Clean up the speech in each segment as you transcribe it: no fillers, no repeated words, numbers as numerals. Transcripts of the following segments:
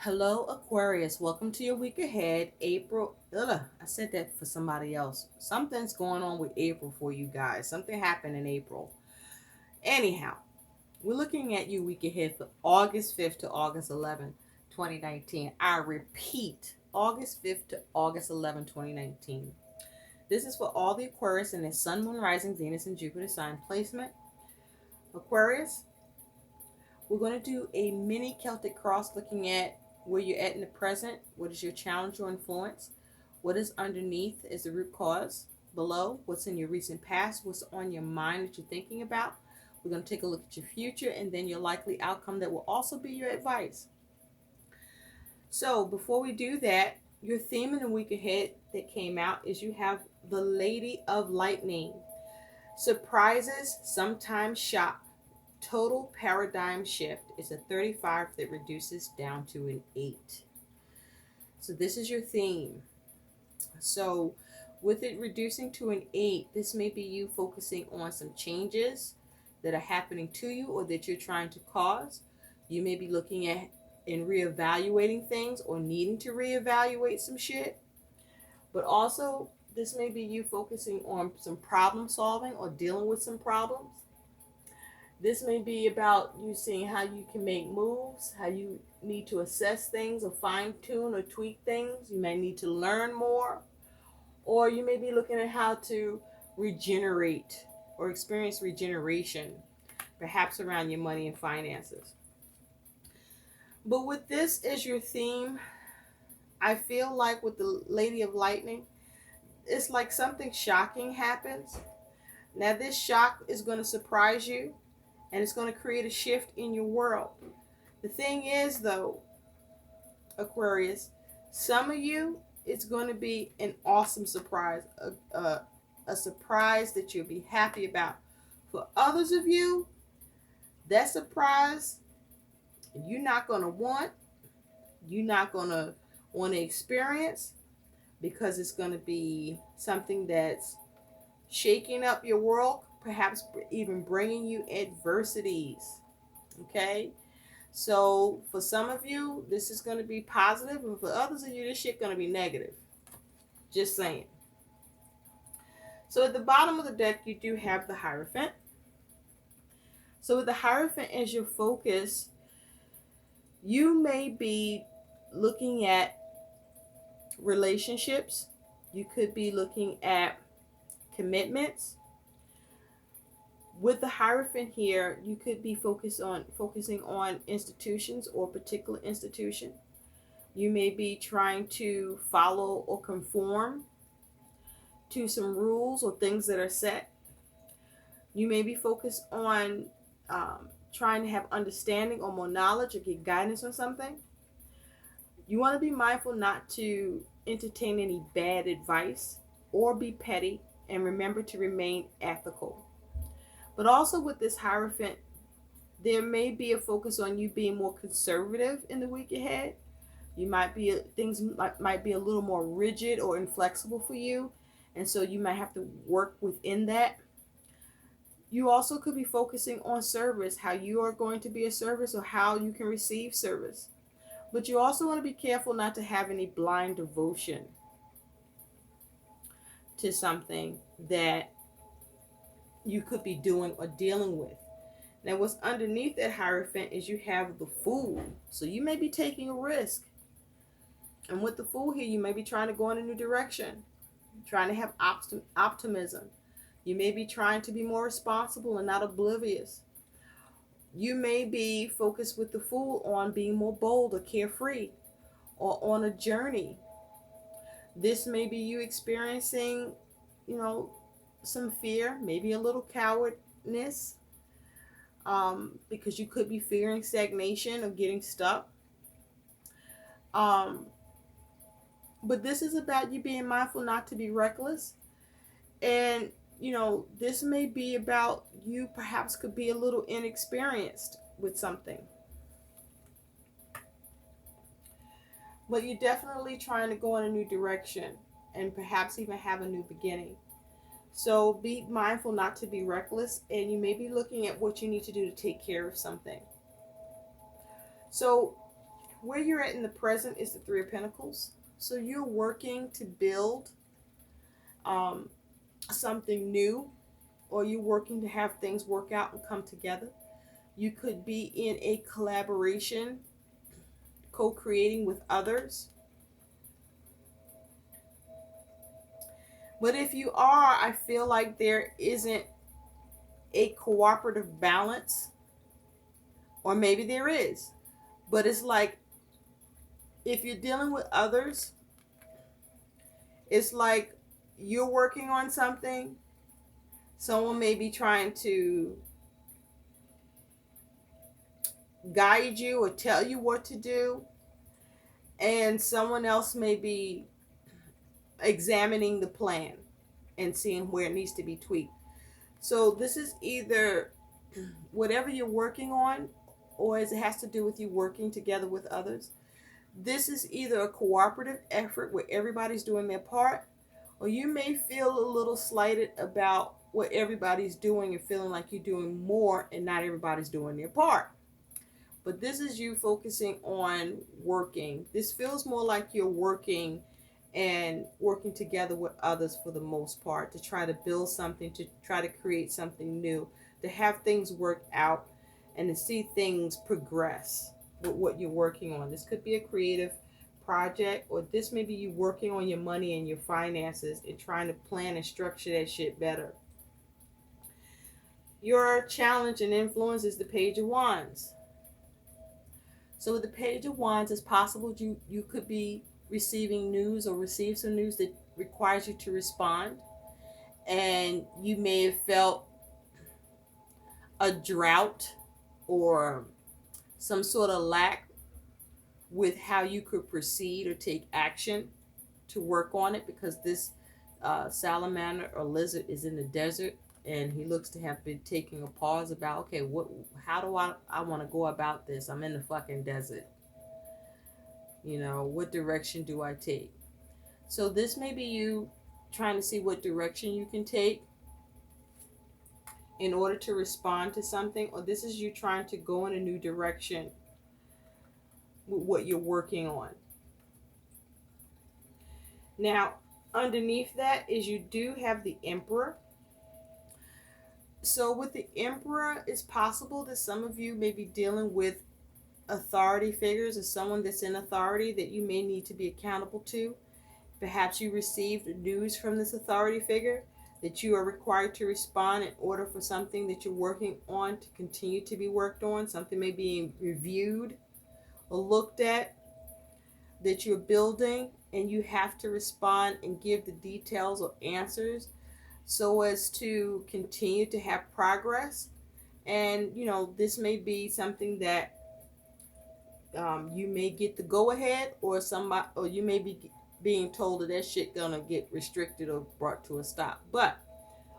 Hello, Aquarius. Welcome to your week ahead. April. Ugh, I said that for somebody else. Something's going on with April for you guys. Something happened in April. Anyhow, we're looking at you week ahead for August 5th to August 11th, 2019. I repeat, August 5th to August 11th, 2019. This is for all the Aquarius and their Sun, Moon, Rising, Venus, and Jupiter sign placement. Aquarius, we're going to do a mini Celtic cross looking at where you're at in the present. What is your challenge or influence? What is underneath is the root cause. Below, what's in your recent past? What's on your mind that you're thinking about? We're going to take a look at your future and then your likely outcome that will also be your advice. So before we do that, your theme in the week ahead that came out is you have the Lady of Lightning. Surprises sometimes shock. Total paradigm shift is a 35 that reduces down to an 8. So this is your theme. So with it reducing to an 8, this may be you focusing on some changes that are happening to you or that you're trying to cause. You may be looking at and reevaluating things or needing to reevaluate some shit. But also, this may be you focusing on some problem solving or dealing with some problems. This may be about you seeing how you can make moves, how you need to assess things or fine tune or tweak things. You may need to learn more, or you may be looking at how to regenerate or experience regeneration, perhaps around your money and finances. But with this as your theme, I feel like with the Lady of Lightning, it's like something shocking happens. Now, this shock is going to surprise you and it's going to create a shift in your world. The thing is, though, Aquarius, some of you, it's going to be an awesome surprise, a surprise that you'll be happy about. For others of you, that surprise you're not going to want, you're not going to want to experience because it's going to be something that's shaking up your world, perhaps even bringing you adversities. Okay? So for some of you, this is going to be positive, and for others of you, this shit going to be negative. Just saying. So at the bottom of the deck, you do have the Hierophant. So with the Hierophant as your focus, you may be looking at relationships. You could be looking at commitments. With the Hierophant here, you could be focusing on institutions or particular institution. You may be trying to follow or conform to some rules or things that are set. You may be focused on trying to have understanding or more knowledge or get guidance on something. You want to be mindful not to entertain any bad advice or be petty, and remember to remain ethical. But also with this Hierophant, there may be a focus on you being more conservative in the week ahead. You might be things might be a little more rigid or inflexible for you, and so you might have to work within that. You also could be focusing on service, how you are going to be a service or how you can receive service. But you also want to be careful not to have any blind devotion to something that you could be doing or dealing with. Now, what's underneath that Hierophant is you have the Fool. So you may be taking a risk. And with the Fool here, you may be trying to go in a new direction, trying to have optimism. You may be trying to be more responsible and not oblivious. You may be focused with the Fool on being more bold or carefree or on a journey. This may be you experiencing, some fear, maybe a little cowardness, because you could be fearing stagnation or getting stuck. But this is about you being mindful not to be reckless. And, this may be about you perhaps could be a little inexperienced with something. But you're definitely trying to go in a new direction and perhaps even have a new beginning. So be mindful not to be reckless, and you may be looking at what you need to do to take care of something. So where you're at in the present is the Three of Pentacles. So you're working to build um, something new, or you're working to have things work out and come together. You could be in a collaboration, co-creating with others. But if you are, I feel like there isn't a cooperative balance, or maybe there is. But it's like, if you're dealing with others, it's like you're working on something. Someone may be trying to guide you or tell you what to do, and someone else may be examining the plan and seeing where it needs to be tweaked. So this is either whatever you're working on, or as it has to do with you working together with others. This is either a cooperative effort where everybody's doing their part, or you may feel a little slighted about what everybody's doing and feeling like you're doing more and not everybody's doing their part. But this is you focusing on working. This feels more like you're working and working together with others for the most part, to try to build something, to try to create something new, to have things work out, and to see things progress with what you're working on. This could be a creative project, or this may be you working on your money and your finances and trying to plan and structure that shit better. Your challenge and influence is the Page of Wands. So with the Page of Wands, it's possible you could be receiving news or receive some news that requires you to respond. And you may have felt a drought or some sort of lack with how you could proceed or take action to work on it, because this salamander or lizard is in the desert, and he looks to have been taking a pause about, okay, how do I want to go about this? I'm in the fucking desert. You know, what direction do I take? So this may be you trying to see what direction you can take in order to respond to something, or this is you trying to go in a new direction with what you're working on. Now, underneath that is you do have the Emperor. So with the Emperor, it's possible that some of you may be dealing with authority figures, or someone that's in authority that you may need to be accountable to. Perhaps you received news from this authority figure that you are required to respond in order for something that you're working on to continue to be worked on. Something may be reviewed or looked at that you're building, and you have to respond and give the details or answers so as to continue to have progress. And you know, this may be something that you may get the go ahead, or somebody, or you may be being told that shit gonna get restricted or brought to a stop. But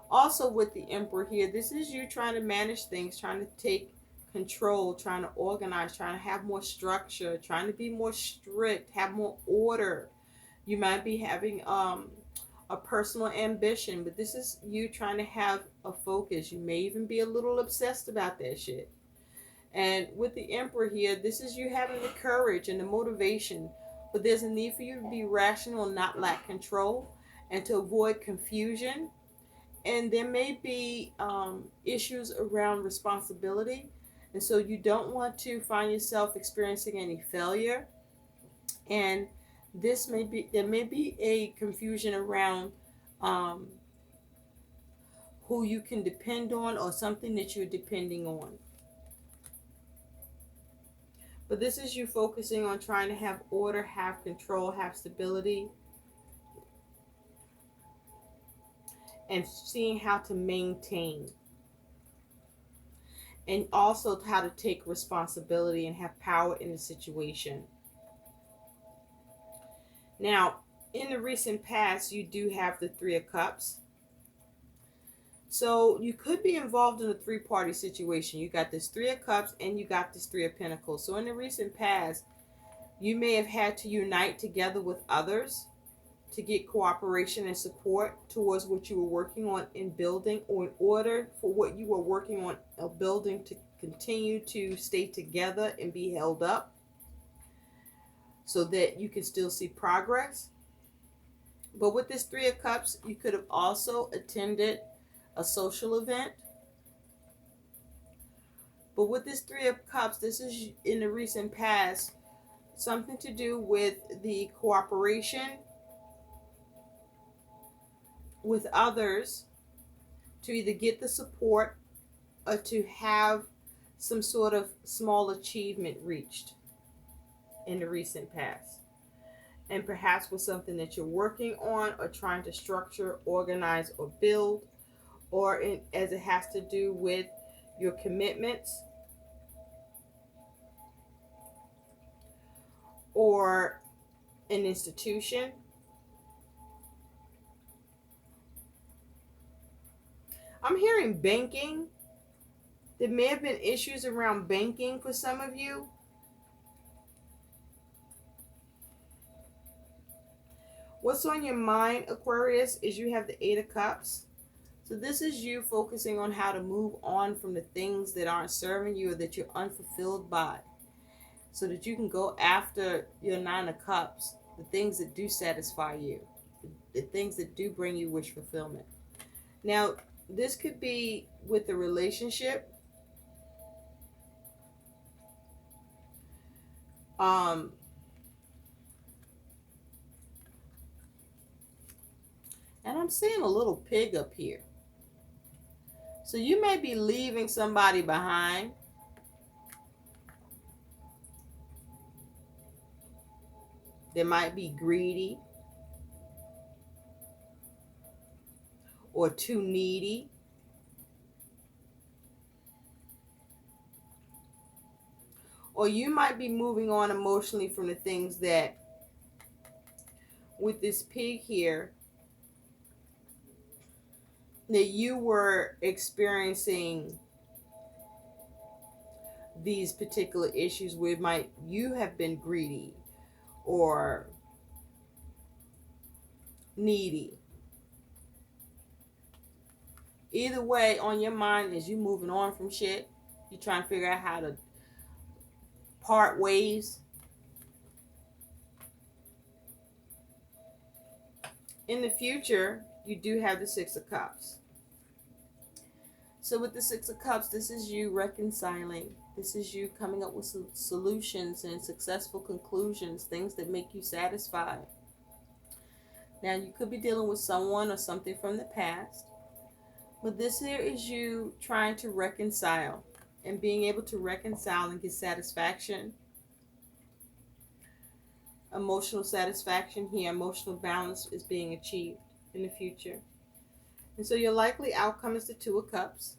also with the Emperor here, this is you trying to manage things, trying to take control, trying to organize, trying to have more structure, trying to be more strict, have more order. You might be having a personal ambition, but this is you trying to have a focus. You may even be a little obsessed about that shit. And with the Emperor here, this is you having the courage and the motivation, but there's a need for you to be rational and not lack control, and to avoid confusion. And there may be issues around responsibility, and so you don't want to find yourself experiencing any failure. And this may be, there may be a confusion around who you can depend on, or something that you're depending on. But this is you focusing on trying to have order, have control, have stability, and seeing how to maintain. And also how to take responsibility and have power in the situation. Now, in the recent past, you do have the Three of Cups. So you could be involved in a three-party situation. You got this Three of Cups and you got this Three of Pentacles. So in the recent past, you may have had to unite together with others to get cooperation and support towards what you were working on in building, or in order for what you were working on building to continue to stay together and be held up. so that you can still see progress. But with this Three of Cups, you could have also attended a social event. But with this Three of Cups, this is in the recent past, something to do with the cooperation with others to either get the support or to have some sort of small achievement reached in the recent past. And perhaps with something that you're working on or trying to structure, organize, or build, or as it has to do with your commitments or an institution. I'm hearing banking. There may have been issues around banking for some of you. What's on your mind, Aquarius, is you have the Eight of Cups. So this is you focusing on how to move on from the things that aren't serving you or that you're unfulfilled by, so that you can go after your Nine of Cups, the things that do satisfy you, the things that do bring you wish fulfillment. Now, this could be with a relationship. And I'm seeing a little pig up here. So you may be leaving somebody behind. They might be greedy or too needy. Or you might be moving on emotionally from the things that, with this pig here, that you were experiencing these particular issues with. You have been greedy or needy. Either way, on your mind is you moving on from shit. You're trying to figure out how to part ways. In the future, you do have the Six of Cups. So with the Six of Cups, this is you reconciling. This is you coming up with solutions and successful conclusions, things that make you satisfied. Now, you could be dealing with someone or something from the past. But this here is you trying to reconcile and being able to reconcile and get satisfaction. Emotional satisfaction here, emotional balance is being achieved in the future. And so your likely outcome is the Two of Cups.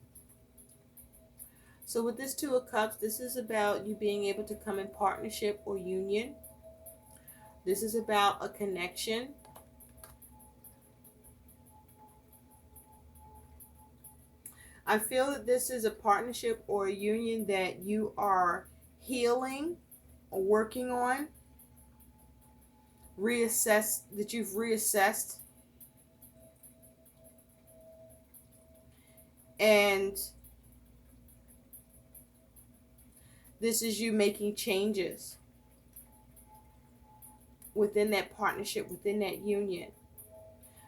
So with this Two of Cups, this is about you being able to come in partnership or union. This is about a connection. I feel that this is a partnership or a union that you are healing or working on. That you've reassessed. And this is you making changes within that partnership, within that union.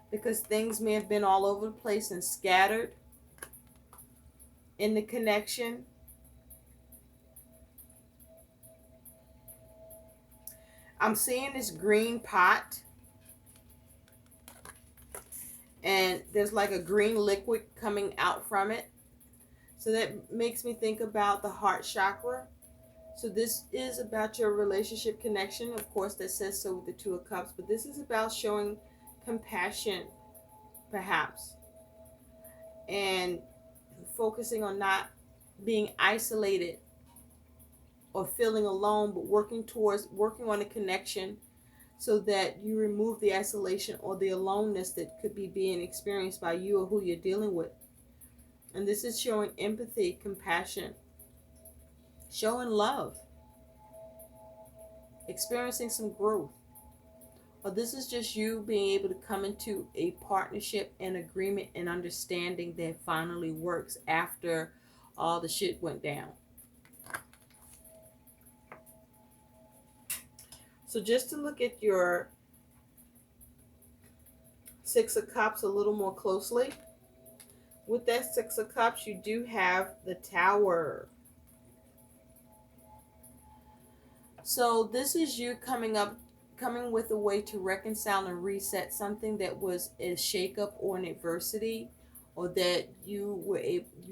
Because things may have been all over the place and scattered in the connection. I'm seeing this green pot. And there's like a green liquid coming out from it. So that makes me think about the heart chakra. So this is about your relationship connection. Of course, that says so with the Two of Cups. But this is about showing compassion, perhaps. And focusing on not being isolated or feeling alone, but working on a connection so that you remove the isolation or the aloneness that could be being experienced by you or who you're dealing with. And this is showing empathy, compassion, showing love, experiencing some growth. Or this is just you being able to come into a partnership and agreement and understanding that finally works after all the shit went down. So just to look at your Six of Cups a little more closely. With that Six of Cups, you do have the Tower. So this is you coming with a way to reconcile and reset something that was a shakeup or an adversity, or that you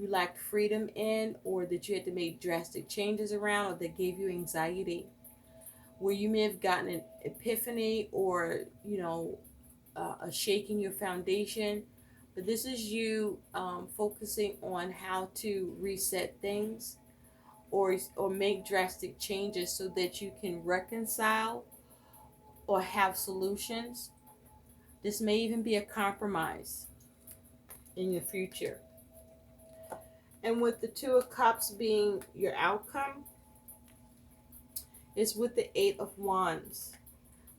lacked freedom in, or that you had to make drastic changes around, or that gave you anxiety, where you may have gotten an epiphany, or a shaking your foundation. But this is you focusing on how to reset things, or make drastic changes so that you can reconcile or have solutions. This may even be a compromise in your future. And with the Two of Cups being your outcome, it's with the Eight of Wands.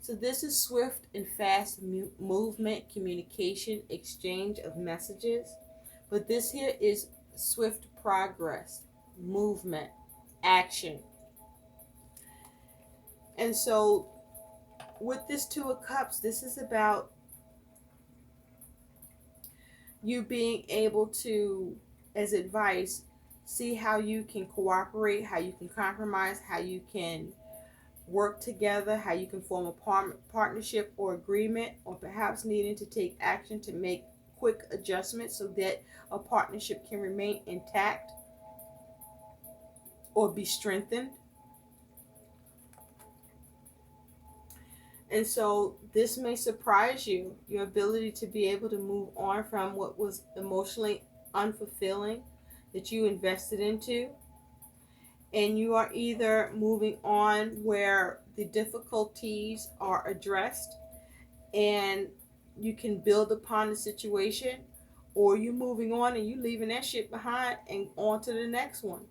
So this is swift and fast movement, communication, exchange of messages. But this here is swift progress, movement, action. And so with this Two of Cups, this is about you being able to, as advice, see how you can cooperate, how you can compromise, how you can work together, how you can form a partnership or agreement, or perhaps needing to take action to make quick adjustments so that a partnership can remain intact or be strengthened. And so this may surprise you, your ability to be able to move on from what was emotionally unfulfilling that you invested into. And you are either moving on where the difficulties are addressed and you can build upon the situation, or you're moving on and you leaving that shit behind and on to the next one,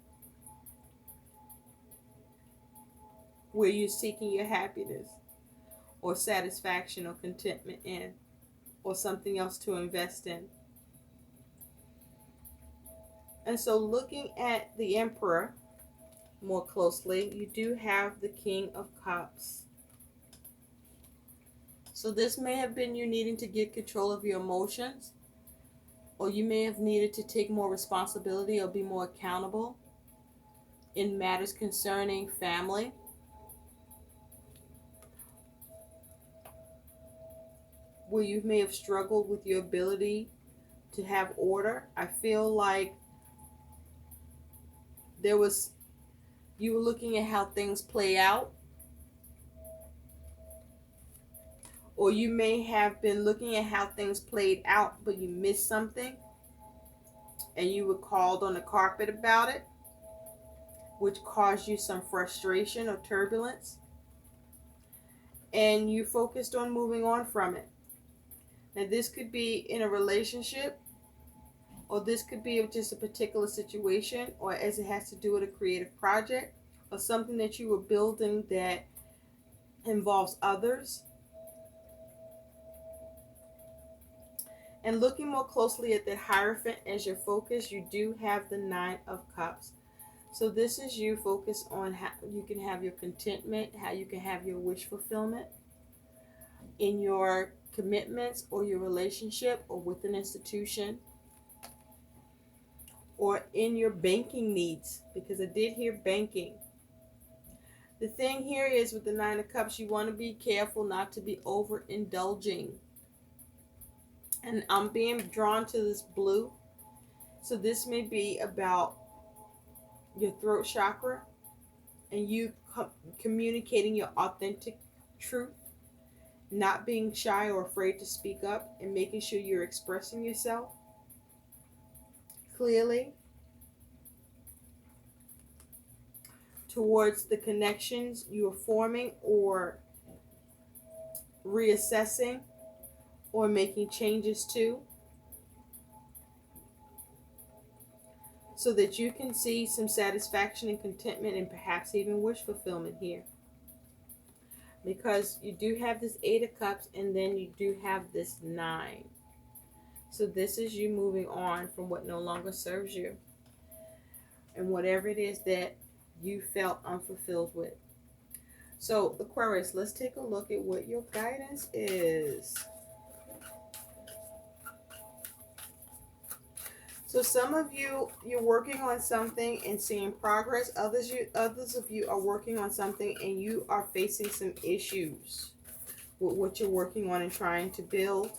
where you're seeking your happiness or satisfaction or contentment in, or something else to invest in. And so looking at the Emperor more closely, you do have the King of Cups. So this may have been you needing to get control of your emotions, or you may have needed to take more responsibility or be more accountable in matters concerning family. Where you may have struggled with your ability to have order. I feel like you were looking at how things play out, or you may have been looking at how things played out, but you missed something and you were called on the carpet about it, which caused you some frustration or turbulence, and you focused on moving on from it. Now this could be in a relationship, or this could be just a particular situation, or as it has to do with a creative project, or something that you were building that involves others. And looking more closely at the Hierophant as your focus, you do have the Nine of Cups. So this is you focus on how you can have your contentment, how you can have your wish fulfillment in your commitments or your relationship or with an institution, or in your banking needs, because I did hear banking. The thing here is with the Nine of Cups, you want to be careful not to be overindulging. And I'm being drawn to this blue. So this may be about your throat chakra and you communicating your authentic truth, not being shy or afraid to speak up, and making sure you're expressing yourself clearly towards the connections you are forming or reassessing or making changes to, so that you can see some satisfaction and contentment and perhaps even wish fulfillment here. Because you do have this Eight of Cups and then you do have this Nine. So this is you moving on from what no longer serves you and whatever it is that you felt unfulfilled with. So, Aquarius, let's take a look at what your guidance is. So some of you, you're working on something and seeing progress. Others of you are working on something and you are facing some issues with what you're working on and trying to build.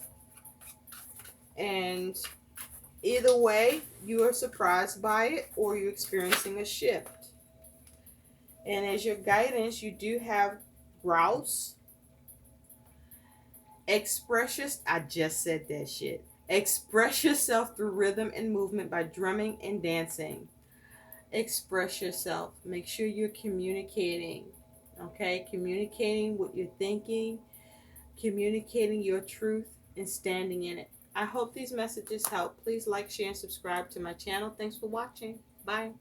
And either way, you are surprised by it or you're experiencing a shift. And as your guidance, you do have grouse. I just said that shit. Express yourself through rhythm and movement by drumming and dancing. Express yourself. Make sure you're communicating. Okay? Communicating what you're thinking, communicating your truth, and standing in it. I hope these messages help. Please like, share, and subscribe to my channel. Thanks for watching. Bye.